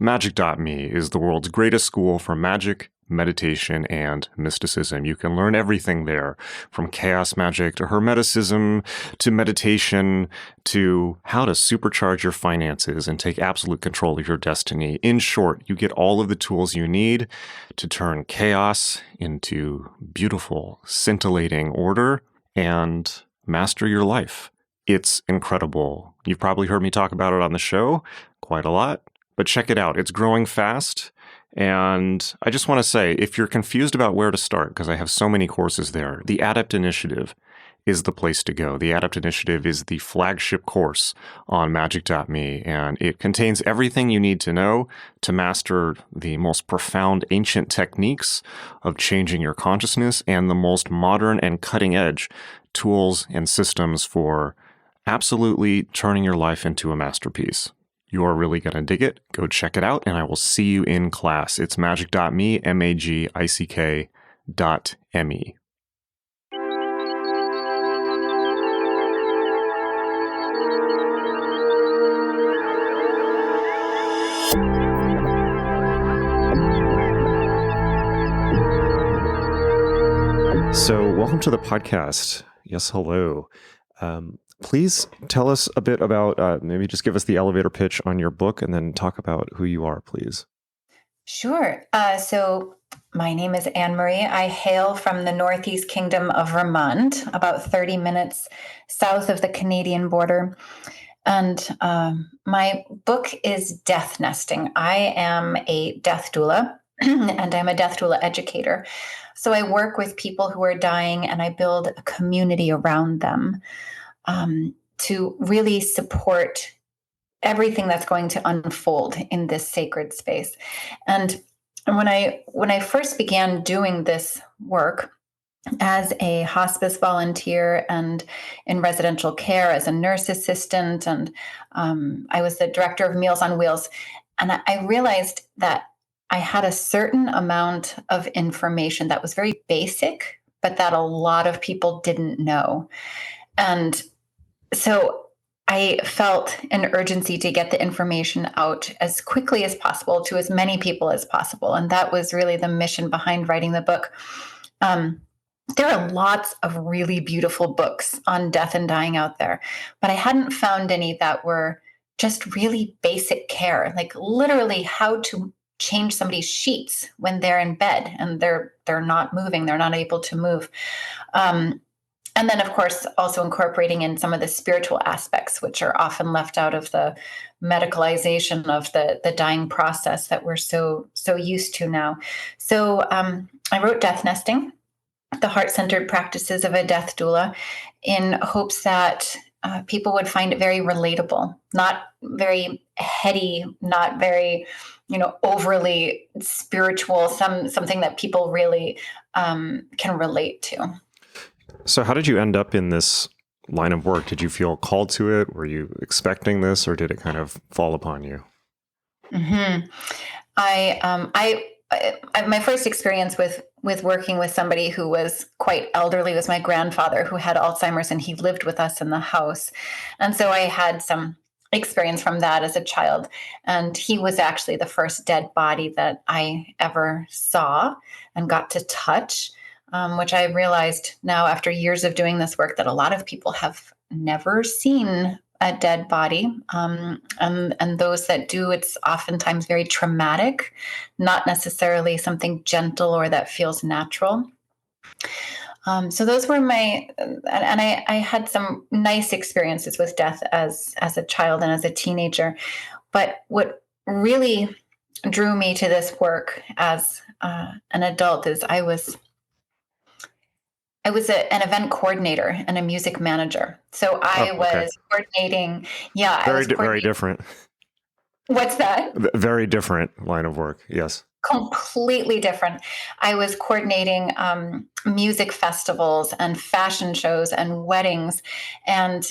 Magick.me is the world's greatest school for magic, meditation, and mysticism. You can learn everything there, from chaos magic to hermeticism to meditation to how to supercharge your finances and take absolute control of your destiny. In short, you get all of the tools you need to turn chaos into beautiful, scintillating order and master your life. It's incredible. You've probably heard me talk about it on the show quite a lot. But check it out. It's growing fast. And I just want to say, if you're confused about where to start, because I have so many courses there, the Adept Initiative is the place to go. The Adept Initiative is the flagship course on magick.me, and it contains everything you need to know to master the most profound ancient techniques of changing your consciousness and the most modern and cutting-edge tools and systems for absolutely turning your life into a masterpiece. You are really going to dig it. Go check it out, and I will see you in class. It's magick.me, magick.me. So, welcome to the podcast. Yes, hello. Please tell us a bit about, maybe just give us the elevator pitch on your book and then talk about who you are, please. Sure. So my name is Anne-Marie. I hail from the Northeast Kingdom of Vermont, about 30 minutes south of the Canadian border. And my book is Death Nesting. I am a death doula, and I'm a death doula educator. So I work with people who are dying, and I build a community around them. To really support everything that's going to unfold in this sacred space. And when I first began doing this work as a hospice volunteer and in residential care as a nurse assistant, and I was the director of Meals on Wheels, and I realized that I had a certain amount of information that was very basic, but that a lot of people didn't know. And so I felt an urgency to get the information out as quickly as possible to as many people as possible. And that was really the mission behind writing the book. There are lots of really beautiful books on death and dying out there, but I hadn't found any that were just really basic care, like literally how to change somebody's sheets when they're in bed and they're not moving, they're not able to move. And then, of course, also incorporating in some of the spiritual aspects, which are often left out of the medicalization of the dying process that we're so used to now. So I wrote Death Nesting, the heart-centered practices of a death doula, in hopes that people would find it very relatable, not very heady, not very, overly spiritual, something that people really can relate to. So how did you end up in this line of work? Did you feel called to it? Were you expecting this, or did it kind of fall upon you? Mm-hmm. My first experience with working with somebody who was quite elderly was my grandfather, who had Alzheimer's, and he lived with us in the house. And so I had some experience from that as a child. And he was actually the first dead body that I ever saw and got to touch. Which I realized now after years of doing this work that a lot of people have never seen a dead body. And those that do, it's oftentimes very traumatic, not necessarily something gentle or that feels natural. So those were and I had some nice experiences with death as a child and as a teenager. But what really drew me to this work as an adult is I was an event coordinator and a music manager. So I was coordinating. Yeah. Very different. What's that? Very different line of work. Yes. Completely different. I was coordinating music festivals and fashion shows and weddings. And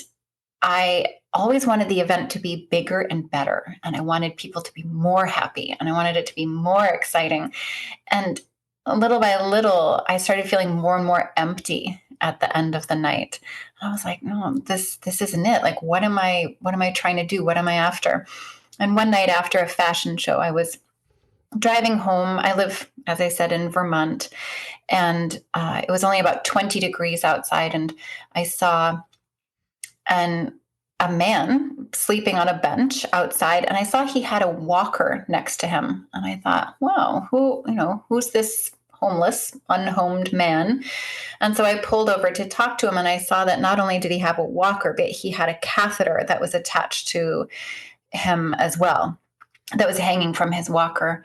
I always wanted the event to be bigger and better. And I wanted people to be more happy. And I wanted it to be more exciting. And little by little, I started feeling more and more empty at the end of the night. And I was like, no, this isn't it. Like, what am I trying to do? What am I after? And one night after a fashion show, I was driving home. I live, as I said, in Vermont, and it was only about 20 degrees outside, and I saw a man sleeping on a bench outside, and I saw he had a walker next to him, and I thought, wow, who's this homeless, unhomed man? And so I pulled over to talk to him, and I saw that not only did he have a walker, but he had a catheter that was attached to him as well, that was hanging from his walker.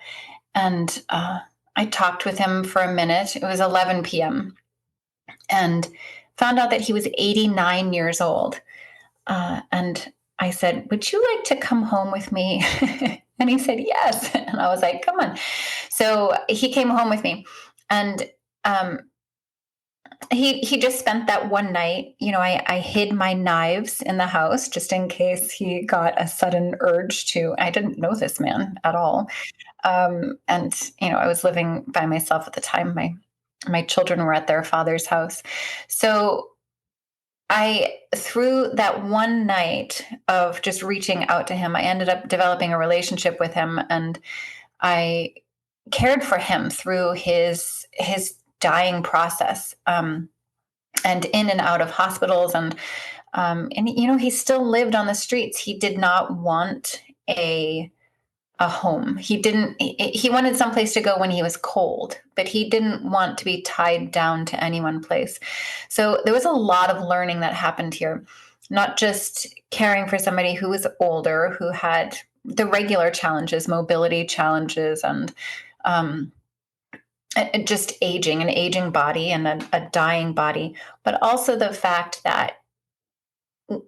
And I talked with him for a minute. It was 11 p.m. and found out that he was 89 years old. And I said, would you like to come home with me? And he said, yes. And I was like, come on. So he came home with me. And he just spent that one night. I hid my knives in the house just in case he got a sudden urge to. I didn't know this man at all. And I was living by myself at the time. My children were at their father's house. So through that one night of just reaching out to him, I ended up developing a relationship with him, and I cared for him through his dying process, and in and out of hospitals, and he still lived on the streets. He did not want a home. He wanted someplace to go when he was cold, but he didn't want to be tied down to any one place. So there was a lot of learning that happened here, not just caring for somebody who was older, who had the regular challenges, mobility challenges, and just an aging body and a dying body, but also the fact that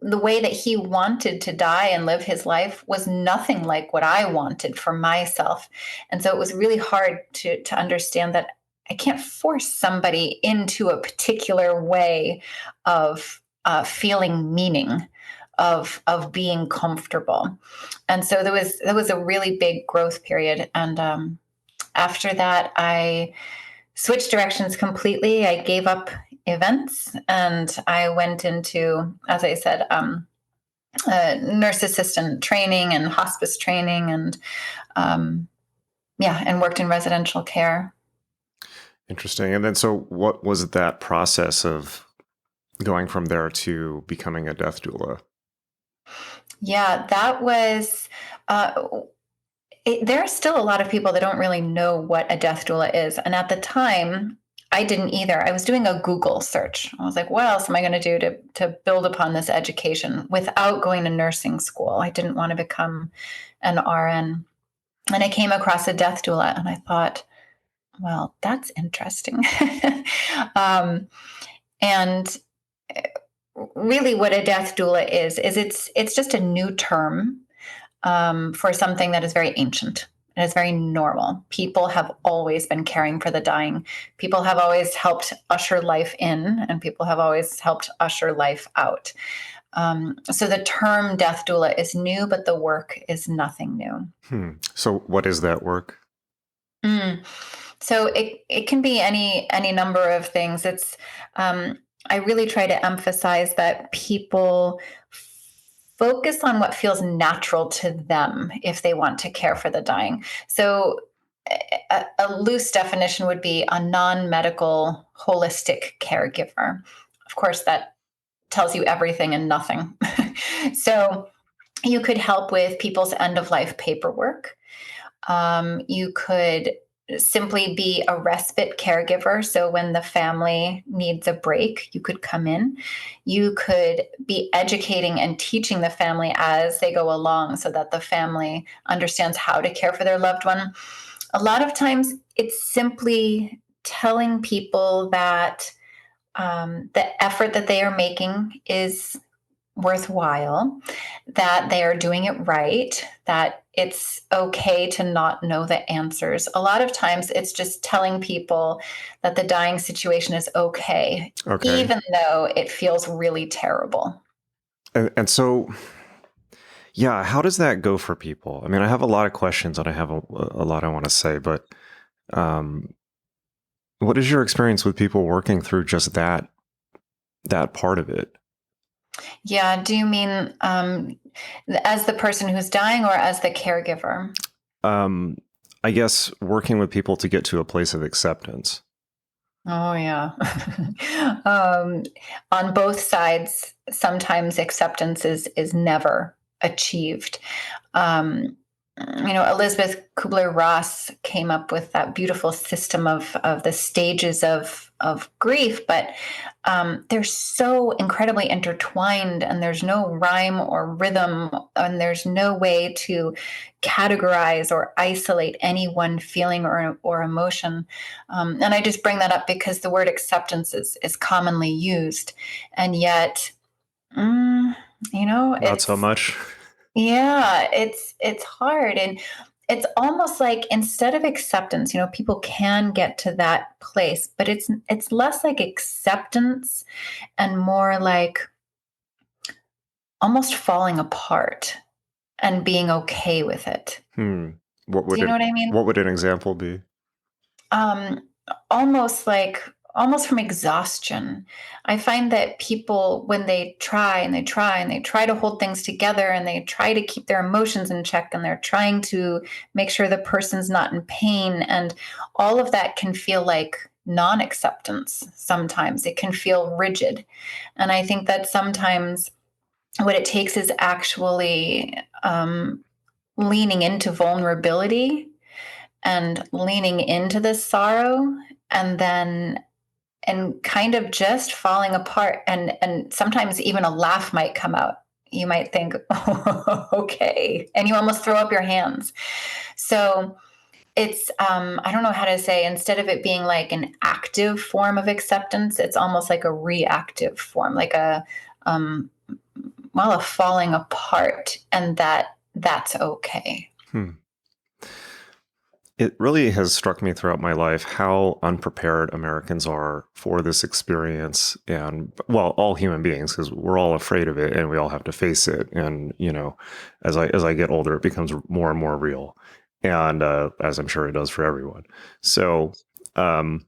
the way that he wanted to die and live his life was nothing like what I wanted for myself. And so it was really hard to understand that I can't force somebody into a particular way of feeling meaning, of being comfortable. And so there was a really big growth period. And after that, I switched directions completely. I gave up events, and I went into, as I said, nurse assistant training and hospice training, and and worked in residential care. Interesting. And then, so what was that process of going from there to becoming a death doula? Yeah, that was. There are still a lot of people that don't really know what a death doula is, and at the time, I didn't either. I was doing a Google search. I was like, what else am I going to do to build upon this education without going to nursing school? I didn't want to become an RN. And I came across a death doula, and I thought, well, that's interesting. And really what a death doula is it's just a new term for something that is very ancient. And it's very normal. People have always been caring for the dying. People have always helped usher life in, and people have always helped usher life out. So the term death doula is new, but the work is nothing new. So what is that work? So it can be any number of things. It's I really try to emphasize that people focus on what feels natural to them if they want to care for the dying. So a loose definition would be a non-medical holistic caregiver. Of course, that tells you everything and nothing. So you could help with people's end-of-life paperwork. You could simply be a respite caregiver. So when the family needs a break, you could come in. You could be educating and teaching the family as they go along so that the family understands how to care for their loved one. A lot of times it's simply telling people that the effort that they are making is worthwhile, that they are doing it right, that it's okay to not know the answers. A lot of times it's just telling people that the dying situation is okay. Even though it feels really terrible. And so, yeah, how does that go for people? I mean, I have a lot of questions and I have a lot I want to say, but what is your experience with people working through just that part of it? Yeah. Do you mean as the person who's dying or as the caregiver? Um, I guess working with people to get to a place of acceptance. Oh, yeah. um, on both sides, sometimes acceptance is never achieved. Um, Elizabeth Kubler-Ross came up with that beautiful system of the stages of grief, but they're so incredibly intertwined, and there's no rhyme or rhythm, and there's no way to categorize or isolate any one feeling or emotion. And I just bring that up because the word acceptance is commonly used, and yet, mm, Not so it's much. yeah, it's hard, and it's almost like instead of acceptance, people can get to that place, but it's less like acceptance and more like almost falling apart and being okay with it. Hmm. What Do would you know it? what I mean? What would an example be? um Almost like almost from exhaustion. I find that people, when they try and they try and they try to hold things together and they try to keep their emotions in check and they're trying to make sure the person's not in pain, and all of that can feel like non-acceptance. Sometimes it can feel rigid, and I think that sometimes what it takes is actually leaning into vulnerability and leaning into this sorrow, and then and kind of just falling apart, and sometimes even a laugh might come out. You might think, oh, okay, and you almost throw up your hands. So it's I don't know how to say, instead of it being like an active form of acceptance, it's almost like a reactive form, like um a falling apart, and that's okay. Hmm. It really has struck me throughout my life how unprepared Americans are for this experience, and well, all human beings, because we're all afraid of it and we all have to face it. And as I get older, it becomes more and more real, and as I'm sure it does for everyone. So, um,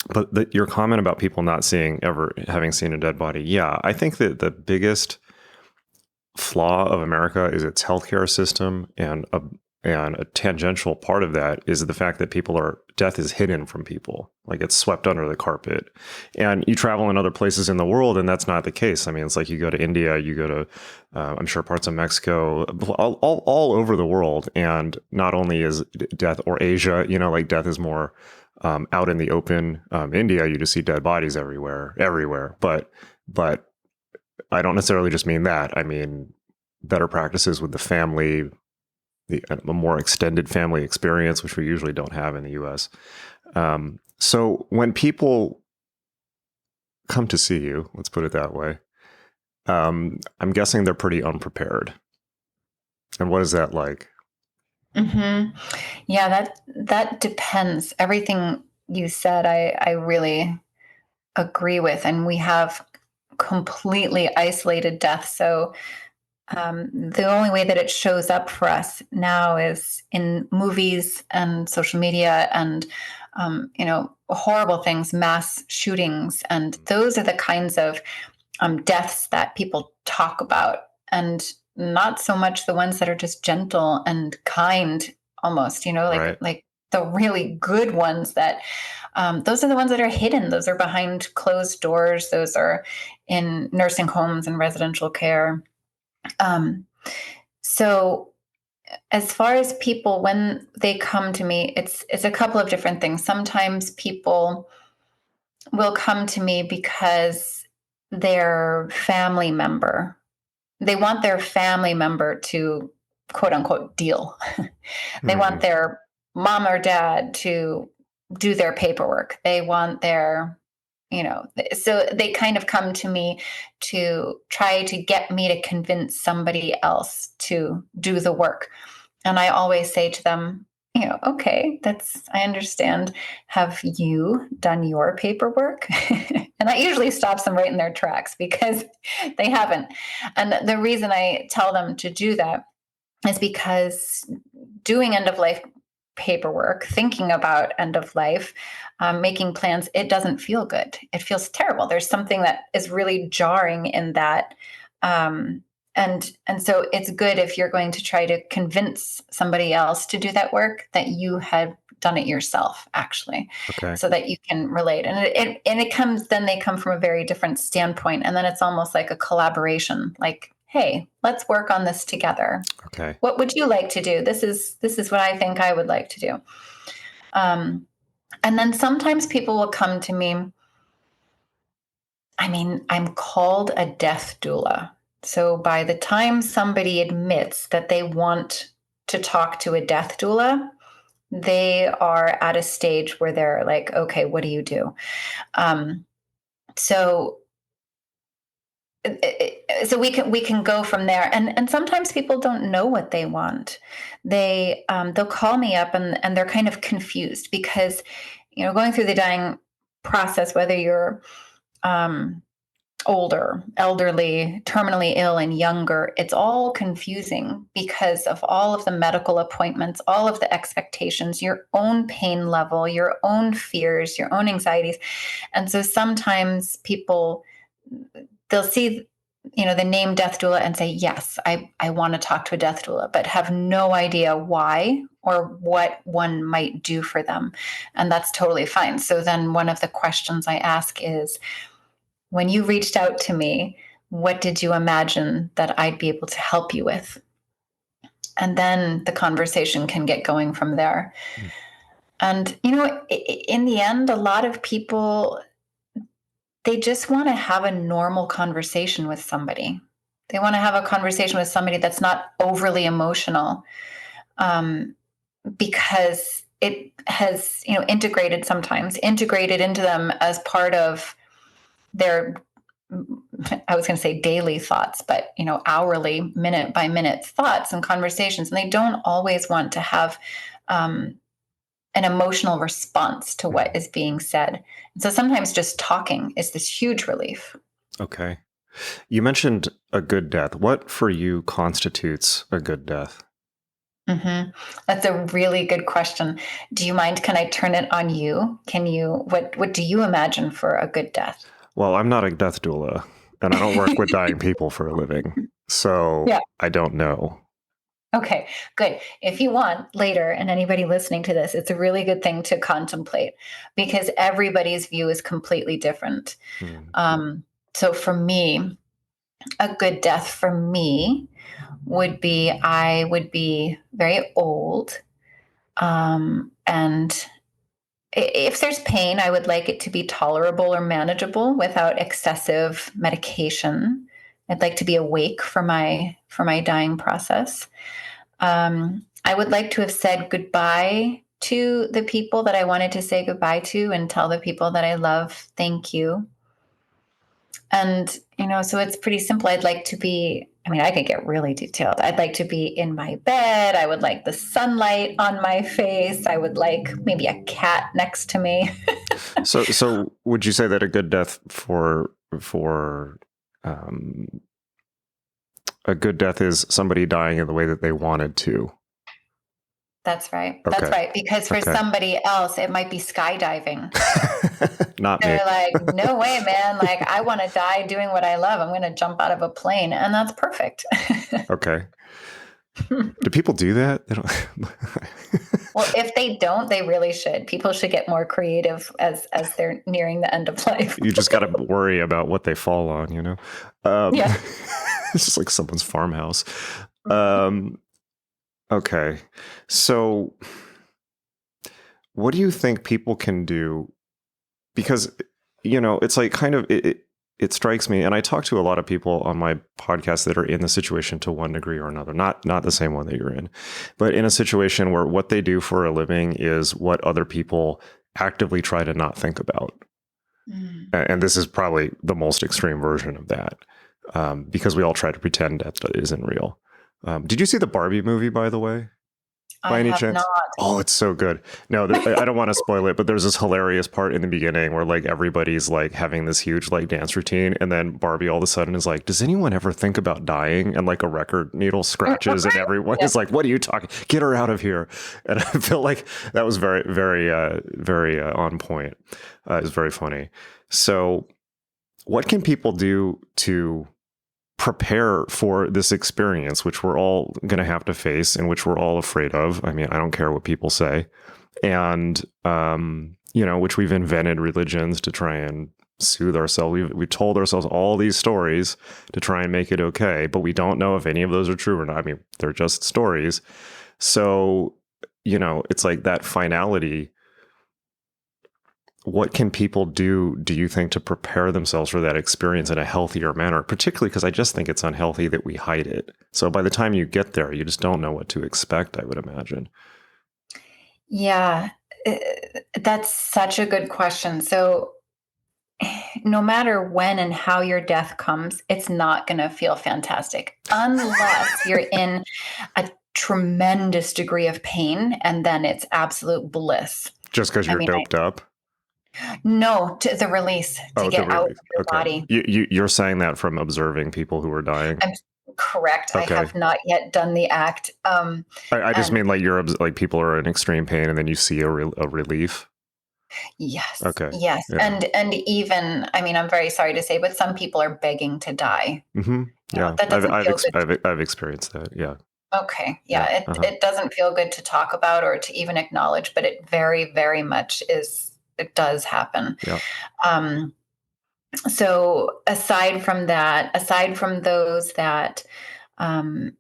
but your comment about people not seeing ever having seen a dead body, yeah, I think that the biggest flaw of America is its healthcare system, and a tangential part of that is the fact that death is hidden from people, like it's swept under the carpet. And you travel in other places in the world, and that's not the case. I mean, it's like you go to India, you go to, I'm sure parts of Mexico, all over the world, and not only is death, or Asia, like death is more out in the open. India, you just see dead bodies everywhere. But I don't necessarily just mean that. I mean better practices with the family, a more extended family experience, which we usually don't have in the U.S. So when people come to see you, let's put it that way, I'm guessing they're pretty unprepared. And what is that like? Hmm. Yeah, that depends. Everything you said, I really agree with, and we have completely isolated death. So the only way that it shows up for us now is in movies and social media, and horrible things, mass shootings, and those are the kinds of deaths that people talk about, and not so much the ones that are just gentle and kind, almost, like Right. the really good ones, that those are the ones that are hidden. Those are behind closed doors. Those are in nursing homes and residential care. um, so as far as people, when they come to me, it's a couple of different things. Sometimes people will come to me because their family member, they want their family member to quote unquote deal. They Hmm. want their mom or dad to do their paperwork. They want their, so they kind of come to me to try to get me to convince somebody else to do the work. And I always say to them, okay, I understand. Have you done your paperwork? And that usually stops them right in their tracks because they haven't. And the reason I tell them to do that is because doing end of life paperwork, thinking about end of life, making plans, it doesn't feel good. It feels terrible. There's something that is really jarring in that. And so it's good if you're going to try to convince somebody else to do that work that you had done it yourself, actually, Okay. so that you can relate. And it comes, then they come from a very different standpoint. And then it's almost like a collaboration, like, hey, let's work on this together. Okay. What would you like to do? This is what I think I would like to do. And then sometimes people will come to me. I mean, I'm called a death doula. So by the time somebody admits that they want to talk to a death doula, they are at a stage where they're like, okay, what do you do? So we can go from there, and sometimes people don't know what they want. They'll call me up and they're kind of confused because, going through the dying process, whether you're older, elderly, terminally ill, and younger, it's all confusing because of all of the medical appointments, all of the expectations, your own pain level, your own fears, your own anxieties. And so sometimes people, they'll see, the name death doula and say, yes, I want to talk to a death doula, but have no idea why or what one might do for them. And that's totally fine. So then one of the questions I ask is, when you reached out to me, what did you imagine that I'd be able to help you with? And then the conversation can get going from there. Mm. And, in the end, a lot of people, they just want to have a normal conversation with somebody. They want to have a conversation with somebody that's not overly emotional, because it has, integrated into them as part of their, I was going to say daily thoughts, but, hourly, minute by minute thoughts and conversations. And they don't always want to have an emotional response to what is being said. And so sometimes just talking is this huge relief. Okay. You mentioned a good death. What for you constitutes a good death? Mm-hmm. That's a really good question. Do you mind? Can I turn it on you? What do you imagine for a good death? Well, I'm not a death doula, and I don't work with dying people for a living. So yeah. I don't know. Okay, good. If you want later, and anybody listening to this, it's a really good thing to contemplate because everybody's view is completely different. So for me, a good death for me would be, I would be very old. And if there's pain, I would like it to be tolerable or manageable without excessive medication. I'd like to be awake for my dying process. I would like to have said goodbye to the people that I wanted to say goodbye to and tell the people that I love, thank you. And, so it's pretty simple. I'd like to be, I could get really detailed. I'd like to be in my bed. I would like the sunlight on my face. I would like maybe a cat next to me. So would you say that a good death for a good death is somebody dying in the way that they wanted to? That's right. Okay. That's right. Because for somebody else, it might be skydiving. Not They're me. like, no way, man. Like, I want to die doing what I love. I'm going to jump out of a plane. And that's perfect. Okay. Do people do that? They don't. Well, if they don't, they really should. People should get more creative as they're nearing the end of life. You just got to worry about what they fall on, Yeah. It's just like someone's farmhouse. Okay. So what do you think people can do? Because, it's like kind of, it strikes me, and I talk to a lot of people on my podcast that are in the situation to one degree or another, not the same one that you're in, but in a situation where what they do for a living is what other people actively try to not think about. And this is probably the most extreme version of that, because we all try to pretend that isn't real. Did you see the Barbie movie, by the way? I by any have chance? not. Oh, it's so good. No, I don't want to spoil it, but there's this hilarious part in the beginning where like everybody's like having this huge like dance routine, and then Barbie all of a sudden is like, "Does anyone ever think about dying?" And like a record needle scratches, and everyone is like, "What are you talking? Get her out of here!" And I felt like that was very, very on point. It was very funny. So, what can people do to prepare for this experience, which we're all going to have to face and which we're all afraid of? I mean, I don't care what people say. And, which we've invented religions to try and soothe ourselves. We've told ourselves all these stories to try and make it okay, but we don't know if any of those are true or not. I mean, they're just stories. So, it's like that finality. What can people do you think, to prepare themselves for that experience in a healthier manner? Particularly because I just think it's unhealthy that we hide it. So by the time you get there, you just don't know what to expect, I would imagine. Yeah, that's such a good question. So, no matter when and how your death comes, it's not going to feel fantastic unless you're in a tremendous degree of pain, and then it's absolute bliss. Just because I you're mean, doped up? no, to the release, to Oh, the get out of relief. your Okay. body. You're saying that from observing people who are dying? I'm correct. I Okay. have not yet done the act. I just And mean like like people are in extreme pain and then you see a relief. yes, Okay. yes. Yeah. And even, I mean, I'm very sorry to say, but some people are begging to die. Mm-hmm. Yeah. That doesn't feel good. I've experienced that. Yeah. Okay. Yeah. Yeah. Uh-huh. It doesn't feel good to talk about or to even acknowledge, but it very, very much it does happen. Yeah. Um, so aside from those that, um,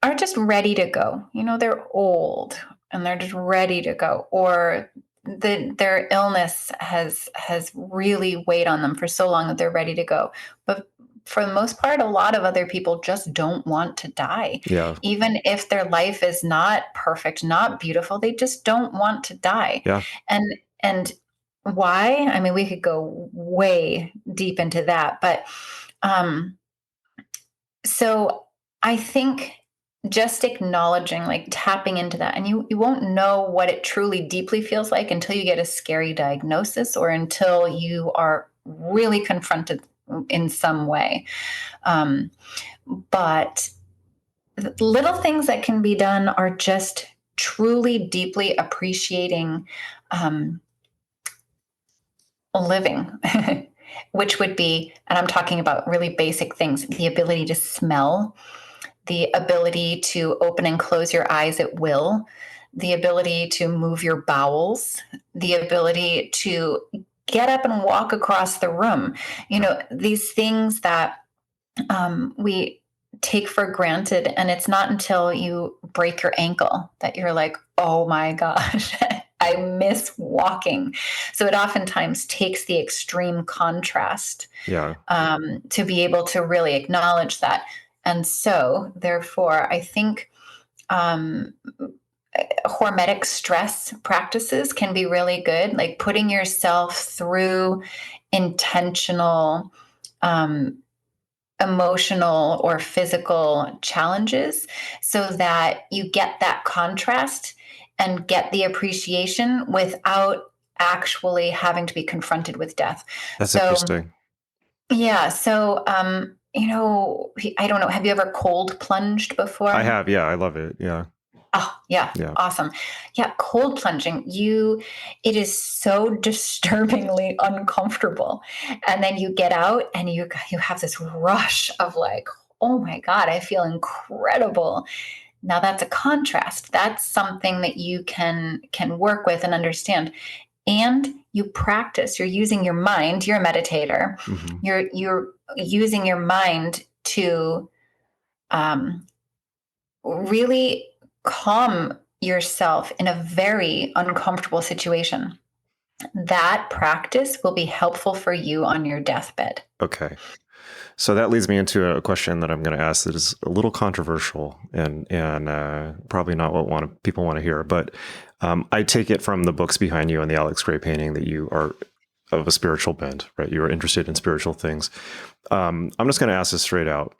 are just ready to go, they're old and they're just ready to go, or their illness has really weighed on them for so long that they're ready to go. But for the most part, a lot of other people just don't want to die. Yeah. Even if their life is not perfect, not beautiful, they just don't want to die. Yeah. And why? I mean, we could go way deep into that, but um so I think just acknowledging, like tapping into that, and you won't know what it truly deeply feels like until you get a scary diagnosis or until you are really confronted in some way. Um, but little things that can be done are just truly deeply appreciating um, living. Which would be, and I'm talking about really basic things, the ability to smell, the ability to open and close your eyes at will, the ability to move your bowels, the ability to get up and walk across the room. These things that we take for granted. And it's not until you break your ankle that you're like, oh my gosh, I miss walking. So it oftentimes takes the extreme contrast Yeah. to be able to really acknowledge that. And so, therefore, I think hormetic stress practices can be really good, like putting yourself through intentional emotional or physical challenges so that you get that contrast and get the appreciation without actually having to be confronted with death. That's So, interesting. yeah. So, I don't know. Have you ever cold plunged I before? have. Yeah. I love it. Yeah. Oh, yeah. Yeah. Awesome. Yeah. Cold plunging, it is so disturbingly uncomfortable. And then you get out and you have this rush of like, oh my God, I feel incredible. Now that's a contrast. That's something that you can work with and understand. And you practice. You're using your mind. You're a meditator. Mm-hmm. You're using your mind to um, really calm yourself in a very uncomfortable situation. That practice will be helpful for you on your deathbed. Okay. So that leads me into a question that I'm going to ask that is a little controversial and probably not what people want to hear. But I take it from the books behind you and the Alex Gray painting that you are of a spiritual bent, right? You are interested in spiritual things. I'm just going to ask this straight out.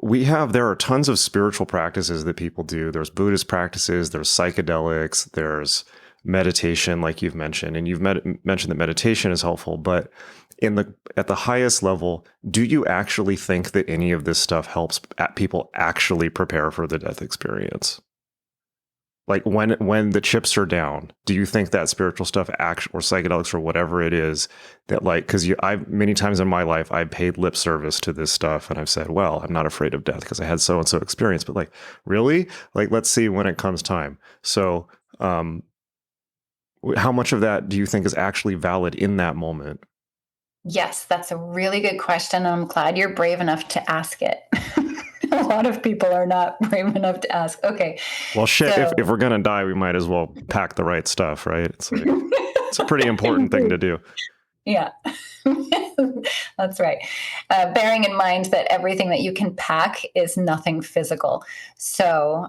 there are tons of spiritual practices that people do. There's Buddhist practices, there's psychedelics, there's meditation, like you've mentioned, and you've mentioned that meditation is helpful. But at the highest level, do you actually think that any of this stuff helps people actually prepare for the death experience? Like when the chips are down, do you think that spiritual stuff or psychedelics or whatever it is that because I've many times in my life, I've paid lip service to this stuff and I've said, well, I'm not afraid of death because I had so-and-so experience, but really? Let's see when it comes time. So, how much of that do you think is actually valid in that moment? Yes, that's a really good question. And I'm glad you're brave enough to ask it. A lot of people are not brave enough to ask. Okay. Well, shit, so, if we're going to die, we might as well pack the right stuff, right? It's a pretty important thing to do. Yeah, that's right. Bearing in mind that everything that you can pack is nothing physical. So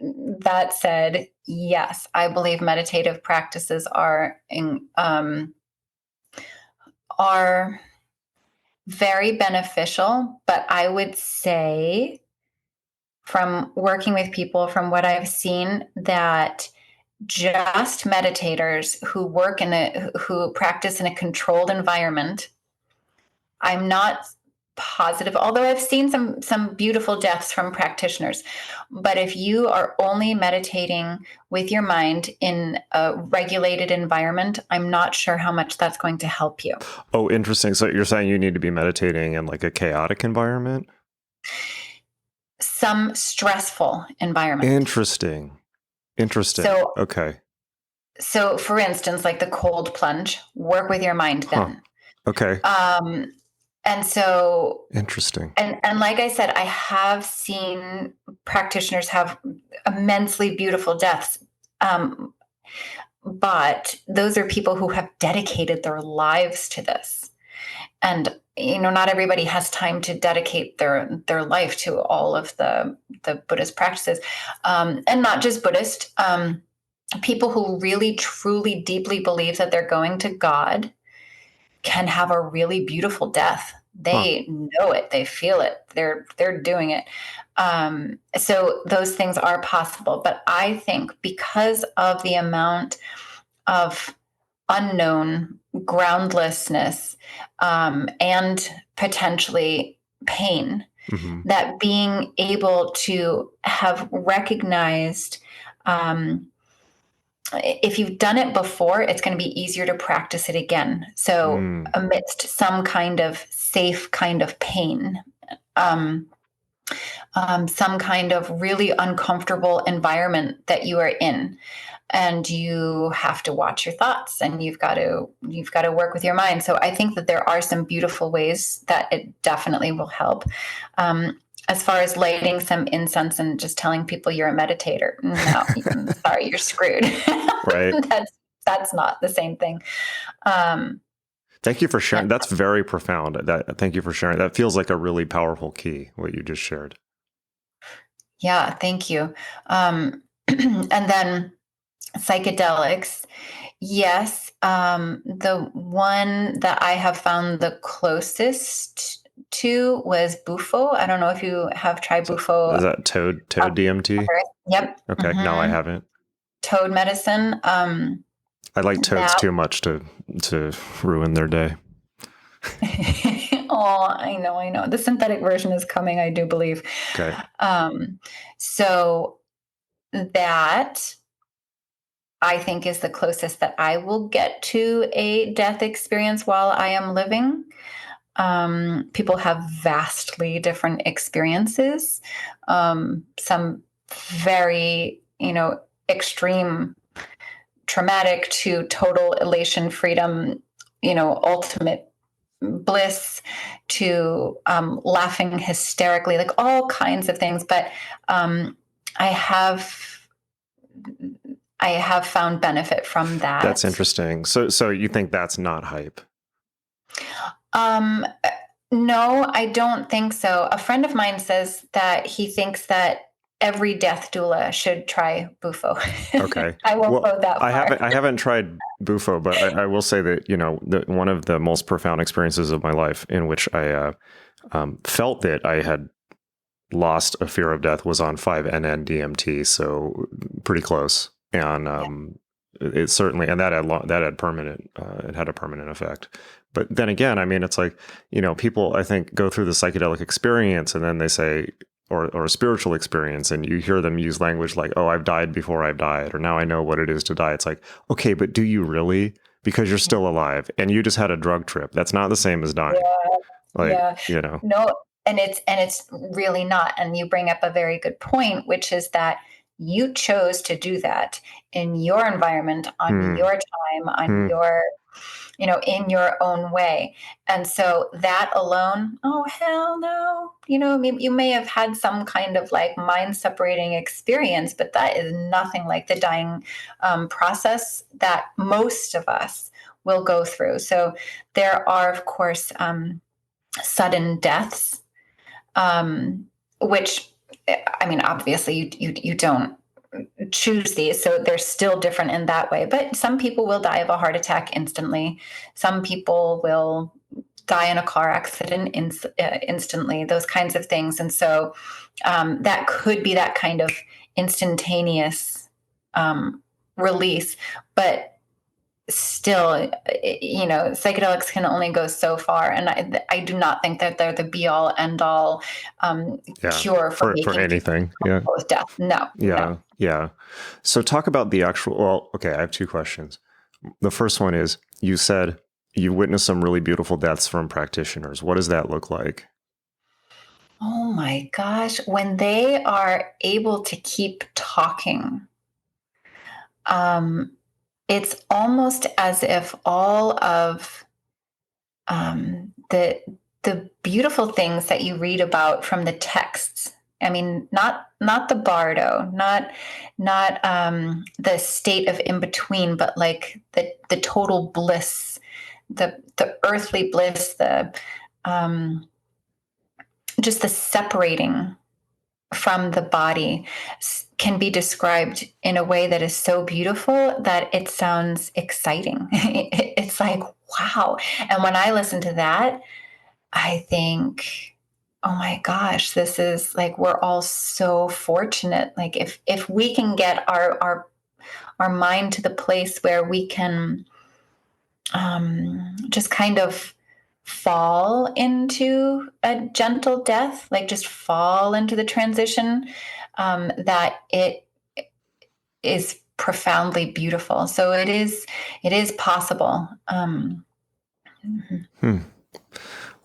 that said, yes, I believe meditative practices are very beneficial, but I would say from working with people, from what I've seen, that just meditators who practice in a controlled environment, I'm not positive, although I've seen some beautiful deaths from practitioners. But if you are only meditating with your mind in a regulated environment, I'm not sure how much that's going to help you. Oh, interesting. So you're saying you need to be meditating in a chaotic environment? Some stressful environment. Interesting. So, okay. So for instance, like the cold plunge, work with your mind then. Okay. And so interesting. And like I said, I have seen practitioners have immensely beautiful deaths. But those are people who have dedicated their lives to this. And not everybody has time to dedicate their life to all of the Buddhist practices. And not just Buddhist, people who really, truly, deeply believe that they're going to God can have a really beautiful death. They know it. They feel it. They're doing it. So those things are possible. But I think because of the amount of unknown groundlessness and potentially pain, that being able to have recognized if you've done it before, it's going to be easier to practice it again. So amidst some kind of safe kind of pain, some kind of really uncomfortable environment that you are in, and you have to watch your thoughts, and you've got to work with your mind. So I think that there are some beautiful ways that it definitely will help. As far as lighting some incense and just telling people you're a meditator, no, sorry, you're screwed. Right. That's not the same thing. Thank you for sharing. That's very profound. Thank you for sharing. That feels like a really powerful key, what you just shared. Yeah, thank you. And then psychedelics. Yes. The one that I have found the closest to was Bufo. I don't know if you have tried Bufo. Is that toad DMT? Yep. Okay. No, I haven't. Toad medicine. I like toads too much to ruin their day. Oh, I know. The synthetic version is coming, I do believe. Okay. So that I think is the closest that I will get to a death experience while I am living. People have vastly different experiences. Some very, extreme traumatic to total elation, freedom, ultimate bliss to laughing hysterically, like all kinds of things. But I have found benefit from that. That's interesting. So you think that's not hype? No, I don't think so. A friend of mine says that he thinks that every death doula should try Bufo. Okay. I won't go that far. I haven't tried Bufo, but I will say that, one of the most profound experiences of my life in which I felt that I had lost a fear of death was on 5-NN-DMT, so pretty close. And it certainly, and that had permanent, it had a permanent effect. But then again, I mean, it's like, people, I think, go through the psychedelic experience and then they say, or a spiritual experience, and you hear them use language like, oh, I've died before I've died, or now I know what it is to die. It's like, okay, but do you really? Because you're still alive and you just had a drug trip. That's not the same as dying. Yeah. No, and it's really not. And you bring up a very good point, which is that you chose to do that in your environment, on your time, on your, in your own way. And so that alone, oh, hell no. You may have had some kind of like mind separating experience, but that is nothing like the dying process that most of us will go through. So there are, of course, sudden deaths, which, I mean, obviously you don't choose these, so they're still different in that way. But some people will die of a heart attack instantly. Some people will die in a car accident instantly, those kinds of things. And so that could be that kind of instantaneous release. But still, psychedelics can only go so far, and I do not think that they're the be all end all cure for anything. Yeah, with death. No. Yeah. So talk about the actual. Well, okay, I have two questions. The first one is, you said you witnessed some really beautiful deaths from practitioners. What does that look like? Oh my gosh, when they are able to keep talking. It's almost as if all of the beautiful things that you read about from the texts. I mean, not the bardo, not the state of in between, but like the total bliss, the earthly bliss, the just the separating from the body can be described in a way that is so beautiful that it sounds exciting. It's like, wow. And when I listen to that, I think, oh my gosh, this is like, we're all so fortunate. Like if we can get our mind to the place where we can just kind of fall into a gentle death, like just fall into the transition, that it is profoundly beautiful. So it is possible.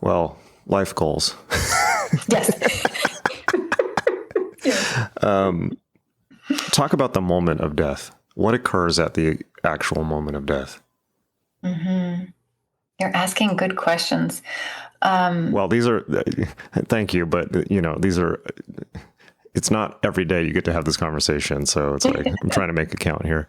Well, life goals. Yes. Talk about the moment of death. What occurs at the actual moment of death? You're asking good questions. Well, these are, thank you, but these are, it's not every day you get to have this conversation. So it's like, I'm trying to make a count here.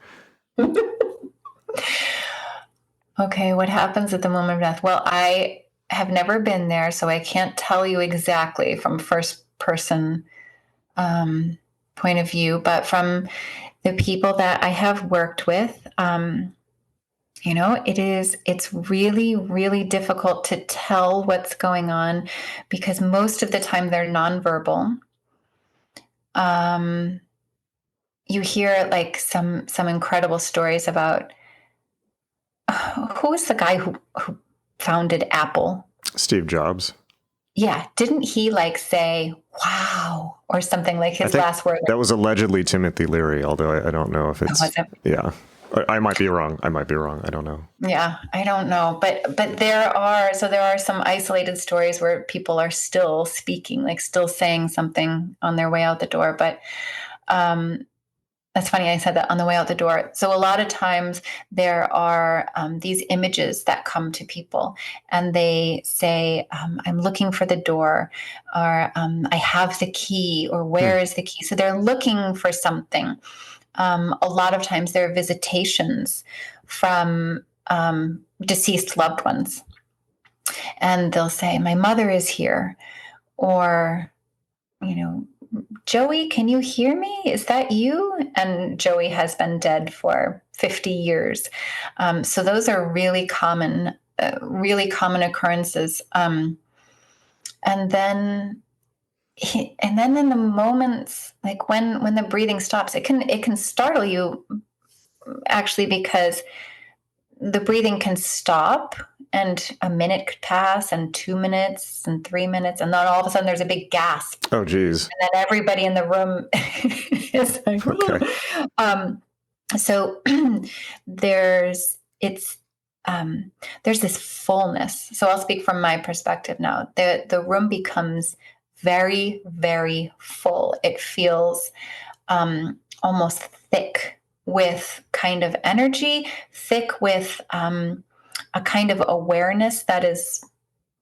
Okay. What happens at the moment of death? Well, I have never been there, so I can't tell you exactly from first person point of view, but from the people that I have worked with, it's really, really difficult to tell what's going on because most of the time they're nonverbal. You hear like some incredible stories about who was the guy who founded Apple? Steve Jobs. Yeah. Didn't he like say, wow, or something like his last word? That was allegedly Timothy Leary, although I don't know if it's, yeah. I might be wrong. I don't know. Yeah, I don't know. But there are some isolated stories where people are still speaking, like still saying something on their way out the door. But that's funny. I said that on the way out the door. So a lot of times there are these images that come to people and they say, I'm looking for the door, or I have the key, or where is the key? So they're looking for something. A lot of times there are visitations from deceased loved ones. And they'll say, my mother is here. Or, Joey, can you hear me? Is that you? And Joey has been dead for 50 years. So those are really common occurrences. And then and then in the moments, like when the breathing stops, it can startle you, actually, because the breathing can stop and a minute could pass and 2 minutes and 3 minutes. And then all of a sudden there's a big gasp. Oh, geez. And then everybody in the room is like, Okay. So it's there's this fullness. So I'll speak from my perspective now. The room becomes very, very full. It feels almost thick with kind of energy, thick with a kind of awareness that is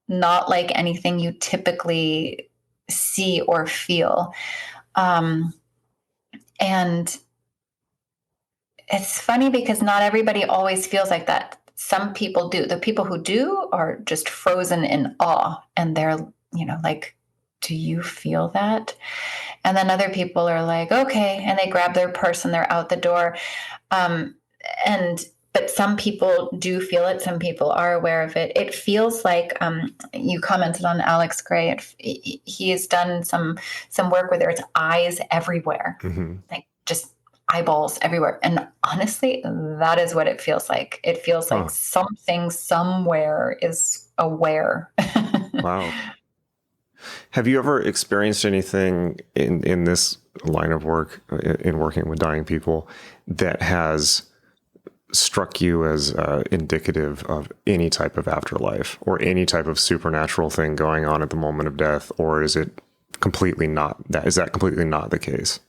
not like anything you typically see or feel. And it's funny because not everybody always feels like that. Some people do. The people who do are just frozen in awe, and they're, like, do you feel that? And then other people are like, okay, and they grab their purse and they're out the door. But some people do feel it. Some people are aware of it. It feels like you commented on Alex Gray. He has done some work where there's eyes everywhere, like just eyeballs everywhere. And honestly, that is what it feels like. It feels like something somewhere is aware. Wow. Have you ever experienced anything in this line of work, in working with dying people, that has struck you as indicative of any type of afterlife or any type of supernatural thing going on at the moment of death? Or is it completely not that? Is that completely not the case?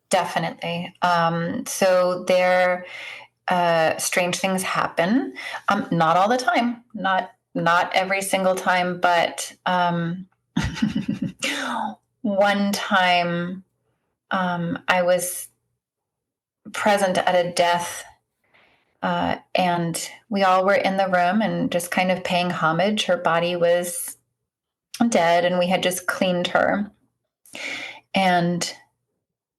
Definitely. So there, strange things happen. Not all the time, not every single time, but one time I was present at a death, and we all were in the room and just kind of paying homage. Her body was dead, and we had just cleaned her. And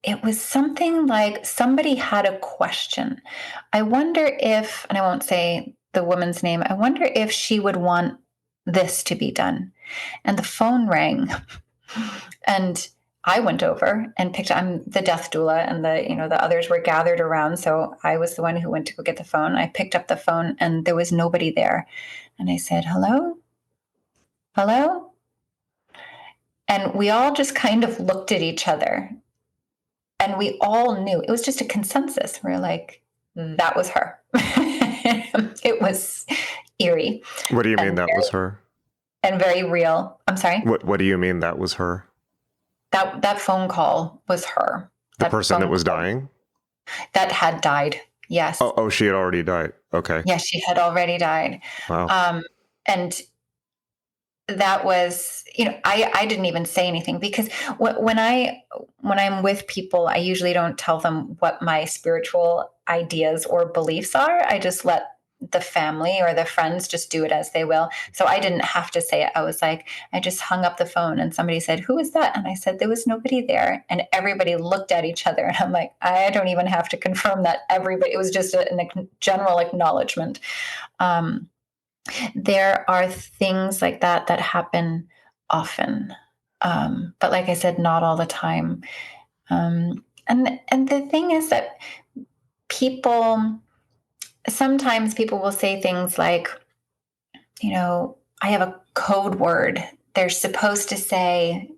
it was something like somebody had a question. I wonder if, and I won't say the woman's name, I wonder if she would want this to be done. And the phone rang, and I went over and I'm the death doula, and the others were gathered around. So I was the one who went to go get the phone. I picked up the phone and there was nobody there. And I said, hello? Hello? And we all just kind of looked at each other. And we all knew, it was just a consensus. We're like, that was her. It was eerie. What do you mean that was her? And very real. I'm sorry? What do you mean that was her? That phone call was her. The person that was dying? That had died, yes. Oh, she had already died. Okay. Yes, she had already died. Wow. And that was, I didn't even say anything, because when I'm with people, I usually don't tell them what my spiritual ideas or beliefs are. I just let the family or the friends just do it as they will. So I didn't have to say it. I was like, I just hung up the phone and somebody said, who is that? And I said, there was nobody there. And everybody looked at each other. And I'm like, I don't even have to confirm that. Everybody, it was just a general acknowledgement. There are things like that happen often. But like I said, not all the time. And the thing is that sometimes people will say things like, I have a code word. They're supposed to say,